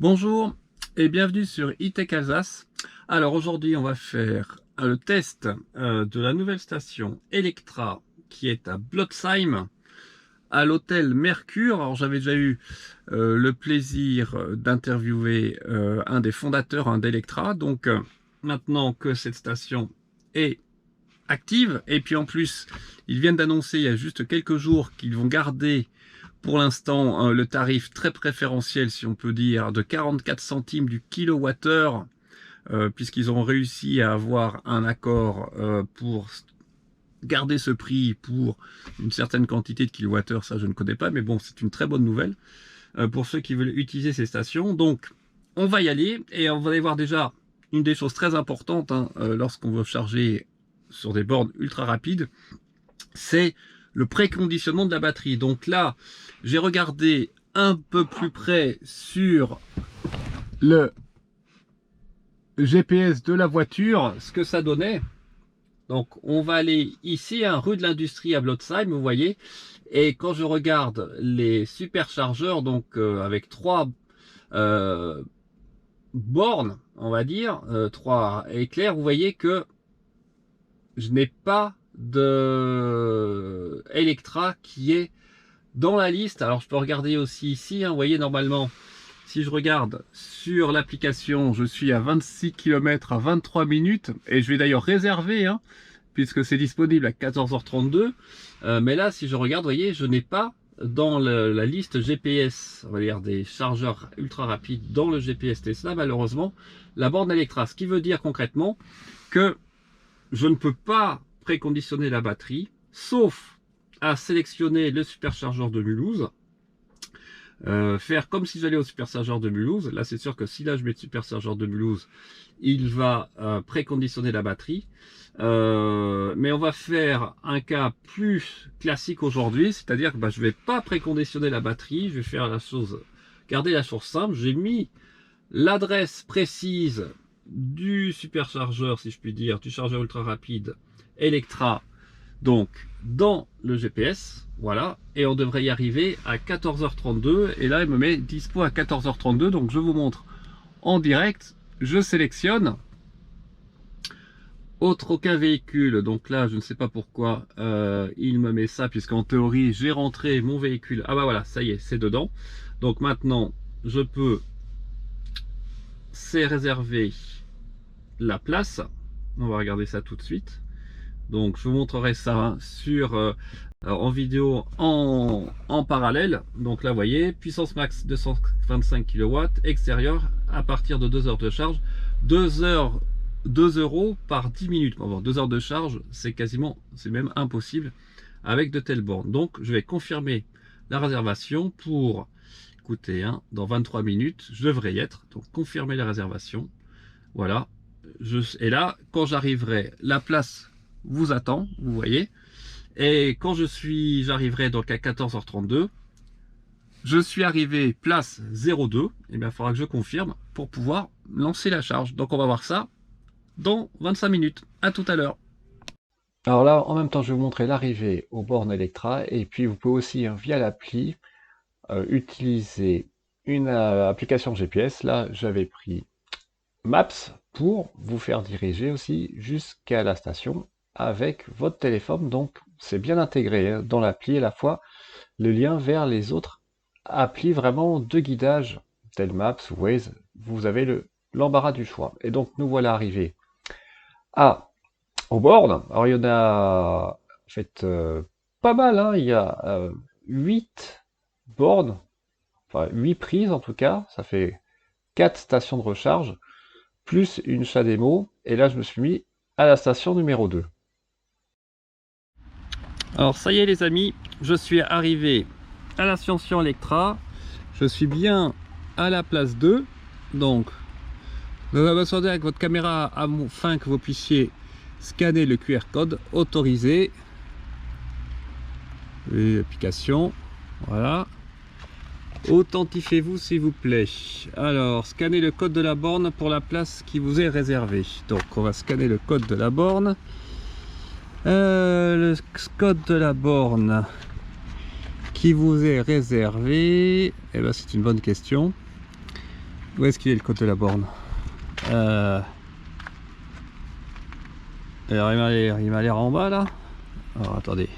Bonjour et bienvenue sur E-Tech Alsace. Alors aujourd'hui on va faire le test de la nouvelle station Electra qui est à Blotzheim à l'hôtel Mercure. Alors j'avais déjà eu le plaisir d'interviewer un des fondateurs d'Electra. Donc maintenant que cette station est active, et puis en plus ils viennent d'annoncer il y a juste quelques jours qu'ils vont garder pour l'instant le tarif très préférentiel, si on peut dire, de 44 centimes du kilowattheure, puisqu'ils ont réussi à avoir un accord pour garder ce prix pour une certaine quantité de kilowattheure. Ça je ne connais pas, mais bon, c'est une très bonne nouvelle pour ceux qui veulent utiliser ces stations. Donc on va y aller, et on va aller voir déjà une des choses très importantes lorsqu'on veut charger sur des bornes ultra rapides, c'est le préconditionnement de la batterie. Donc là, j'ai regardé un peu plus près sur le GPS de la voiture, ce que ça donnait. Donc on va aller ici, rue de l'Industrie à Blotzheim, vous voyez. Et quand je regarde les superchargeurs, donc avec trois bornes, on va dire, trois éclairs, vous voyez que je n'ai pas de Electra qui est dans la liste. Alors je peux regarder aussi ici, vous voyez, normalement si je regarde sur l'application, je suis à 26 km à 23 minutes, et je vais d'ailleurs réserver puisque c'est disponible à 14h32, mais là si je regarde, vous voyez, je n'ai pas dans la liste GPS, on va dire, des chargeurs ultra rapides dans le GPS Tesla, malheureusement, la borne Electra, ce qui veut dire concrètement que je ne peux pas préconditionner la batterie, sauf à sélectionner le superchargeur de Mulhouse, faire comme si j'allais au superchargeur de Mulhouse. Là c'est sûr que si là je mets le superchargeur de Mulhouse, il va préconditionner la batterie, mais on va faire un cas plus classique aujourd'hui, c'est-à-dire que je vais pas préconditionner la batterie, je vais faire la chose, garder la chose simple. J'ai mis l'adresse précise du superchargeur, si je puis dire, du chargeur ultra rapide Electra, donc dans le GPS, voilà, et on devrait y arriver à 14h32, et là il me met dispo à 14h32, donc je vous montre en direct. Je sélectionne aucun véhicule, donc là je ne sais pas pourquoi il me met ça, puisqu'en théorie j'ai rentré mon véhicule. Ah bah voilà, ça y est, c'est dedans. Donc maintenant je peux réserver la place. On va regarder ça tout de suite. Donc je vous montrerai ça en vidéo en parallèle. Donc là vous voyez, puissance max 225 kW, extérieur à partir de 2 heures de charge, 2 euros par 10 minutes. Bon, 2 heures de charge, c'est même impossible avec de telles bornes. Donc je vais confirmer la réservation pour, écoutez, dans 23 minutes je devrais y être. Donc confirmer la réservation, voilà. Et là quand j'arriverai, la place vous attend, vous voyez, et quand j'arriverai donc à 14h32, je suis arrivé place 02, et bien il faudra que je confirme pour pouvoir lancer la charge. Donc on va voir ça dans 25 minutes. À tout à l'heure. Alors là, en même temps, je vais vous montrer l'arrivée aux bornes Electra, et puis vous pouvez aussi, via l'appli, utiliser une application GPS. Là, j'avais pris Maps pour vous faire diriger aussi jusqu'à la station avec votre téléphone. Donc, c'est bien intégré dans l'appli, à la fois le lien vers les autres applis vraiment de guidage, tel Maps ou Waze. Vous avez l'embarras du choix. Et donc, nous voilà arrivés aux bornes. Alors il y en a en fait pas mal, il y a 8 bornes, enfin 8 prises en tout cas, ça fait 4 stations de recharge, plus une CHAdeMO, et là je me suis mis à la station numéro 2. Alors ça y est les amis, je suis arrivé à la station Electra, je suis bien à la place 2, donc vous avez besoin avec votre caméra afin que vous puissiez scanner le QR code, autorisé, l'application, voilà, authentifiez-vous s'il vous plaît. Alors scannez le code de la borne pour la place qui vous est réservée. Donc on va scanner le code de la borne. Le code de la borne qui vous est réservé, eh ben, c'est une bonne question. Où est-ce qu'il est le code de la borne? Alors il m'a l'air en bas là. Alors attendez.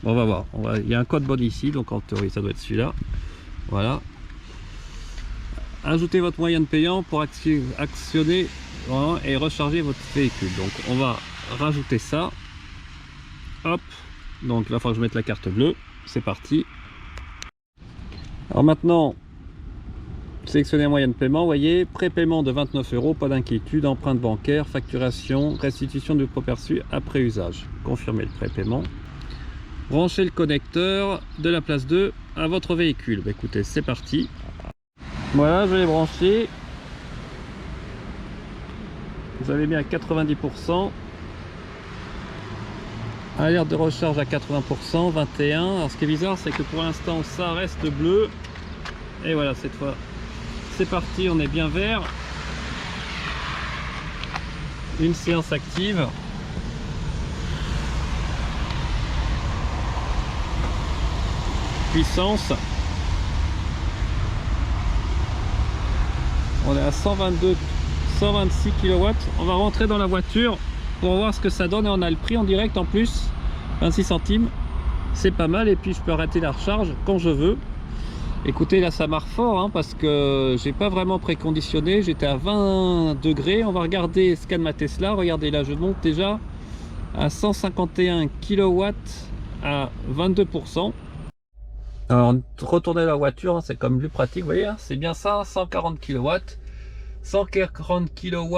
Bon, on va voir. Il y a un code borne ici, donc en théorie ça doit être celui-là. Voilà. Ajoutez votre moyen de payant pour actionner et recharger votre véhicule. Donc on va rajouter ça. Hop. Donc là il faut que je mette la carte bleue. C'est parti. Alors maintenant, sélectionnez un moyen de paiement. Vous voyez, prépaiement de 29 €, pas d'inquiétude, empreinte bancaire, facturation, restitution du pro-perçu après usage. Confirmez le prépaiement. Branchez le connecteur de la place 2 à votre véhicule. Bah, écoutez, c'est parti. Voilà, je l'ai branché. Vous avez mis à 90%. Alerte de recharge à 80%, 21. Alors ce qui est bizarre, c'est que pour l'instant, ça reste bleu. Et voilà, cette fois, c'est parti, on est bien vert. Une séance active. Puissance. On est à 122, 126 kW. On va rentrer dans la voiture pour voir ce que ça donne. Et on a le prix en direct en plus, 26 centimes. C'est pas mal. Et puis je peux arrêter la recharge quand je veux. Écoutez, là ça marche fort hein, parce que j'ai pas vraiment préconditionné. J'étais à 20 degrés. On va regarder scan ma Tesla. Regardez là, je monte déjà à 151 kW à 22%. Alors retourner la voiture, hein, c'est comme plus pratique, vous voyez, hein, c'est bien ça, 140 kW, 140 kW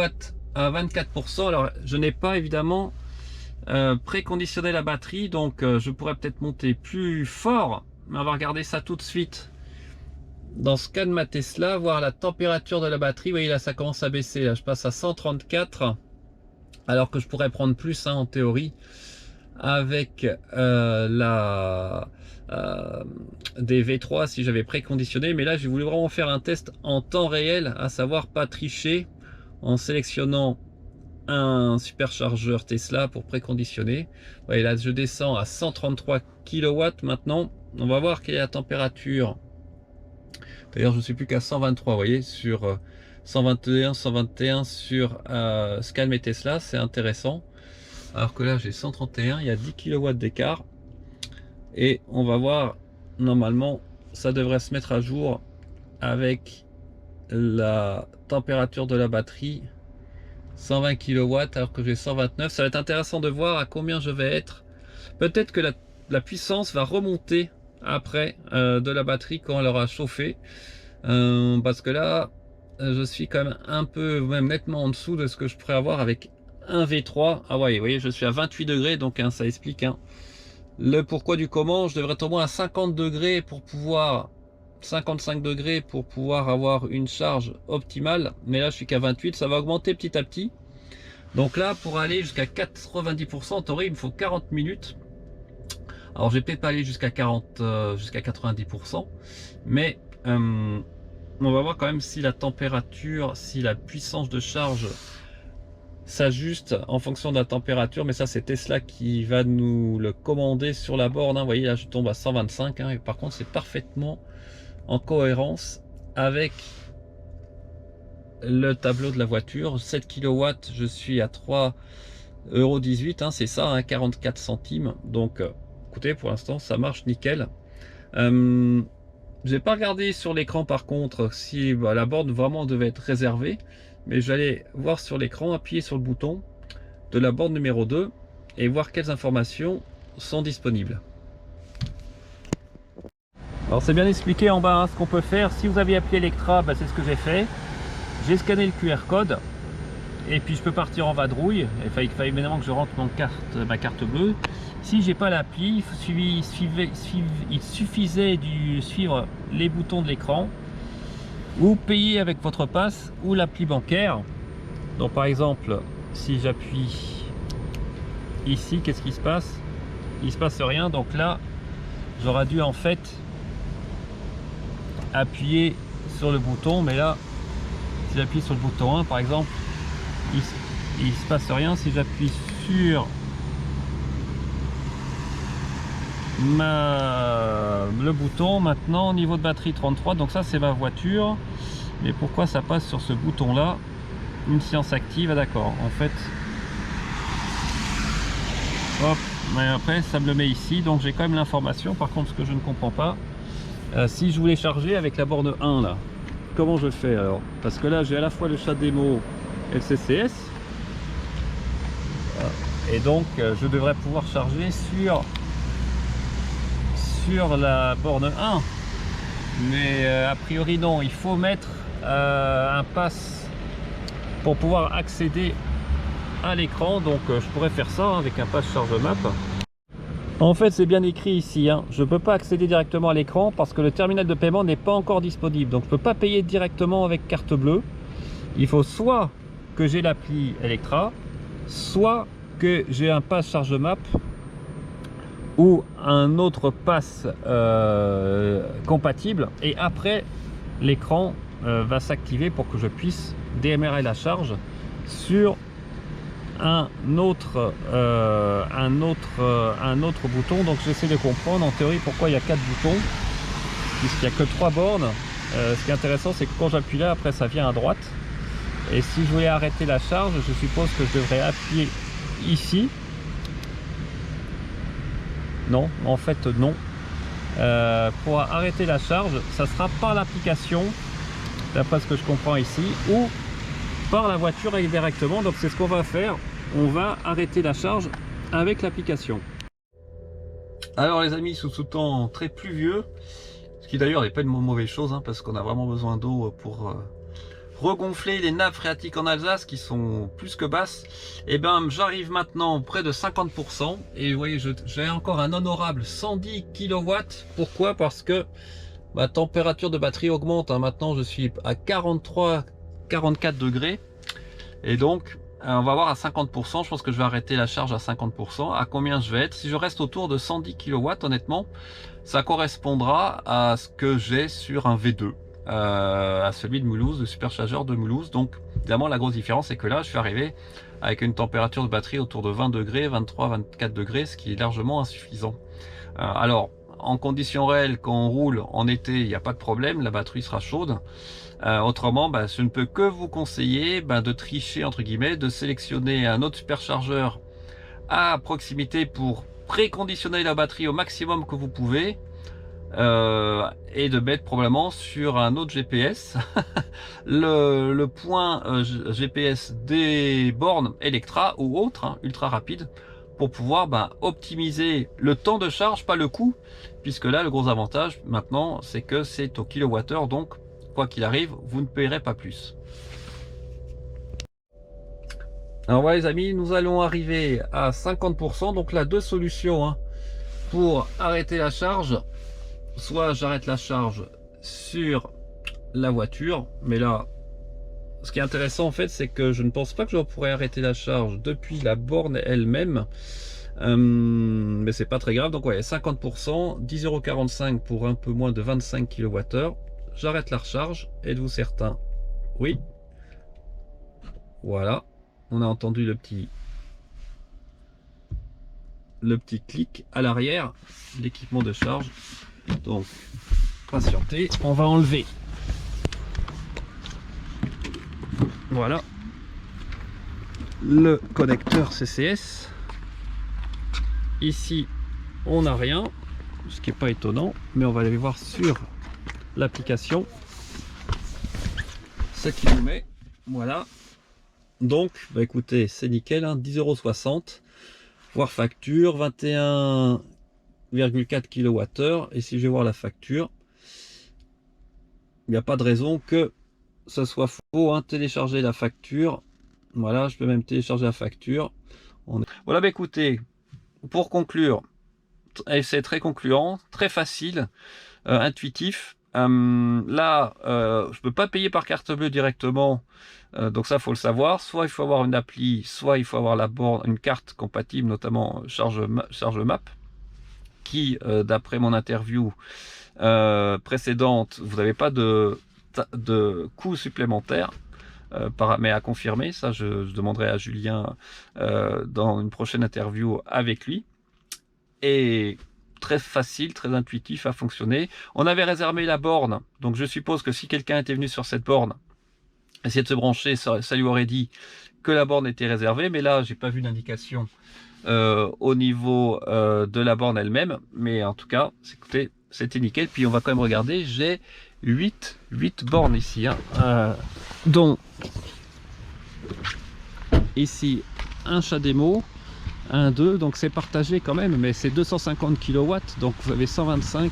à 24%. Alors je n'ai pas évidemment préconditionné la batterie, donc je pourrais peut-être monter plus fort, mais on va regarder ça tout de suite. Dans ce cas de ma Tesla, voir la température de la batterie, vous voyez là ça commence à baisser, là je passe à 134, alors que je pourrais prendre plus hein, en théorie, avec des V3 si j'avais préconditionné, mais là j'ai voulu vraiment faire un test en temps réel, à savoir pas tricher en sélectionnant un superchargeur Tesla pour préconditionner. Vous voyez là je descends à 133 kW maintenant. On va voir quelle est la température. D'ailleurs je suis plus qu'à 123, vous voyez, sur 121 121 sur Scan et Tesla, c'est intéressant. Alors que là j'ai 131, il y a 10 kW d'écart. Et on va voir, normalement ça devrait se mettre à jour avec la température de la batterie. 120 kW alors que j'ai 129. Ça va être intéressant de voir à combien je vais être. Peut-être que la puissance va remonter après de la batterie quand elle aura chauffé. Parce que là je suis quand même un peu, même nettement en dessous de ce que je pourrais avoir avec un V3. Ah ouais, vous voyez, je suis à 28 degrés, donc hein, ça explique hein, le pourquoi du comment. Je devrais être au moins à 50 degrés pour pouvoir, 55 degrés pour pouvoir avoir une charge optimale, mais là je suis qu'à 28. Ça va augmenter petit à petit, donc là pour aller jusqu'à 90% en théorie il me faut 40 minutes. Alors je vais peut-être pas aller jusqu'à 90%, mais on va voir quand même si la température, si la puissance de charge s'ajuste en fonction de la température. Mais ça c'est Tesla qui va nous le commander sur la borne hein. Vous voyez là je tombe à 125 hein, et par contre c'est parfaitement en cohérence avec le tableau de la voiture. 7 kW, je suis à 3,18 €, hein, c'est ça hein, 44 centimes. Donc écoutez, pour l'instant ça marche nickel. J'ai pas regardé sur l'écran par contre si la borne vraiment devait être réservée, mais j'allais voir sur l'écran, appuyer sur le bouton de la borne numéro 2 et voir quelles informations sont disponibles. Alors c'est bien expliqué en bas hein, ce qu'on peut faire. Si vous avez appelé Electra, c'est ce que j'ai fait. J'ai scanné le QR code et puis je peux partir en vadrouille. Il fallait évidemment que je rentre ma carte bleue. Si j'ai pas l'appli, il suffisait de suivre les boutons de l'écran ou payer avec votre passe ou l'appli bancaire. Donc par exemple, si j'appuie ici, qu'est-ce qui se passe? Il se passe rien. Donc là, j'aurais dû en fait appuyer sur le bouton, mais là, si j'appuie sur le bouton 1 par exemple, il se passe rien. Si j'appuie sur le bouton maintenant, niveau de batterie 33, donc ça c'est ma voiture. Mais pourquoi ça passe sur ce bouton là? Une séance active, ah d'accord, en fait. Hop, mais après ça me le met ici, donc j'ai quand même l'information. Par contre, ce que je ne comprends pas, si je voulais charger avec la borne 1 là, comment je fais alors? Parce que là j'ai à la fois le chat démo et le CCS, et donc je devrais pouvoir charger sur la borne 1, mais a priori non, il faut mettre un pass pour pouvoir accéder à l'écran. Donc je pourrais faire ça avec un pass charge map. En fait, c'est bien écrit ici, hein. Je ne peux pas accéder directement à l'écran parce que le terminal de paiement n'est pas encore disponible. Donc je ne peux pas payer directement avec carte bleue. Il faut soit que j'ai l'appli Electra, soit que j'ai un pass charge map ou un autre pass compatible. Et après, l'écran va s'activer pour que je puisse démarrer la charge sur un autre bouton. Donc j'essaie de comprendre en théorie pourquoi il y a 4 boutons puisqu'il n'y a que 3 bornes. Ce qui est intéressant, c'est que quand j'appuie là, après ça vient à droite, et si je voulais arrêter la charge, je suppose que je devrais appuyer ici. Non, en fait non. Pour arrêter la charge, ça sera par l'application, d'après ce que je comprends ici, ou par la voiture directement. Donc c'est ce qu'on va faire, on va arrêter la charge avec l'application. Alors les amis, sous ce temps très pluvieux, ce qui d'ailleurs n'est pas une mauvaise chose, hein, parce qu'on a vraiment besoin d'eau pour regonfler les nappes phréatiques en Alsace qui sont plus que basses. Et ben j'arrive maintenant près de 50%, et vous voyez, j'ai encore un honorable 110 kW. Pourquoi? Parce que ma température de batterie augmente, hein. Maintenant je suis à 44 degrés, et donc on va voir à 50%. Je pense que je vais arrêter la charge à 50%. À combien je vais être? Si je reste autour de 110 kW, honnêtement, ça correspondra à ce que j'ai sur un V2, à celui de Mulhouse, le superchargeur de Mulhouse. Donc évidemment la grosse différence, c'est que là je suis arrivé avec une température de batterie autour de 20 degrés, 23, 24 degrés, ce qui est largement insuffisant. Alors en conditions réelles, quand on roule en été, il n'y a pas de problème, la batterie sera chaude. Autrement, je ne peux que vous conseiller de tricher entre guillemets, de sélectionner un autre superchargeur à proximité pour préconditionner la batterie au maximum que vous pouvez, et de mettre probablement sur un autre GPS le point GPS des bornes Electra ou autres, hein, ultra rapide, pour pouvoir optimiser le temps de charge, pas le coût, puisque là le gros avantage maintenant c'est que c'est au kilowattheure, donc quoi qu'il arrive vous ne payerez pas plus. Alors voilà les amis, nous allons arriver à 50%. Donc là, deux solutions, hein, pour arrêter la charge. Soit j'arrête la charge sur la voiture, mais là ce qui est intéressant en fait, c'est que je ne pense pas que je pourrais arrêter la charge depuis la borne elle-même, mais c'est pas très grave. Donc ouais, 50%, 10,45 € pour un peu moins de 25 kWh. J'arrête la recharge. Êtes-vous certain? Oui. Voilà, on a entendu le petit clic à l'arrière, l'équipement de charge. Donc patientez, on va enlever, voilà, le connecteur CCS. Ici on n'a rien, ce qui n'est pas étonnant, mais on va aller voir sur l'application ce qu'il nous met. Voilà, donc écoutez, c'est nickel, hein, 10,60 €, voir facture 21,4 kWh. Et si je vais voir la facture, il n'y a pas de raison que ce soit faux, hein. Télécharger la facture, voilà, je peux même télécharger la facture. Voilà, écoutez, pour conclure, c'est très concluant, très facile, intuitif. Là je peux pas payer par carte bleue directement, donc ça faut le savoir. Soit il faut avoir une appli, soit il faut avoir la borne, une carte compatible, notamment charge map, qui d'après mon interview précédente, vous n'avez pas de coût supplémentaire, mais à confirmer. Ça je demanderai à Julien dans une prochaine interview avec lui. Et très facile, très intuitif à fonctionner. On avait réservé la borne, donc je suppose que si quelqu'un était venu sur cette borne, essayer de se brancher, ça lui aurait dit que la borne était réservée, mais là j'ai pas vu d'indication au niveau de la borne elle-même, mais en tout cas écoutez, c'était nickel. Puis on va quand même regarder, j'ai 8 bornes ici, hein, dont ici un CHAdeMO, 1, 2, donc c'est partagé quand même, mais c'est 250 kW, donc vous avez 125,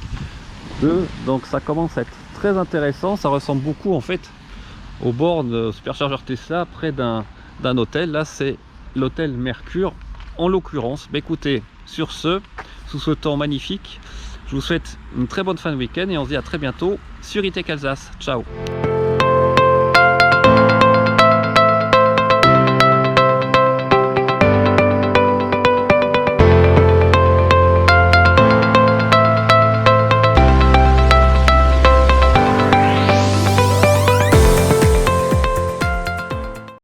2, donc ça commence à être très intéressant. Ça ressemble beaucoup en fait aux bornes superchargeur Tesla près d'un hôtel. Là c'est l'hôtel Mercure en l'occurrence. Bah, écoutez, sur ce, sous ce temps magnifique, je vous souhaite une très bonne fin de week-end et on se dit à très bientôt sur E-Tech Alsace. Ciao.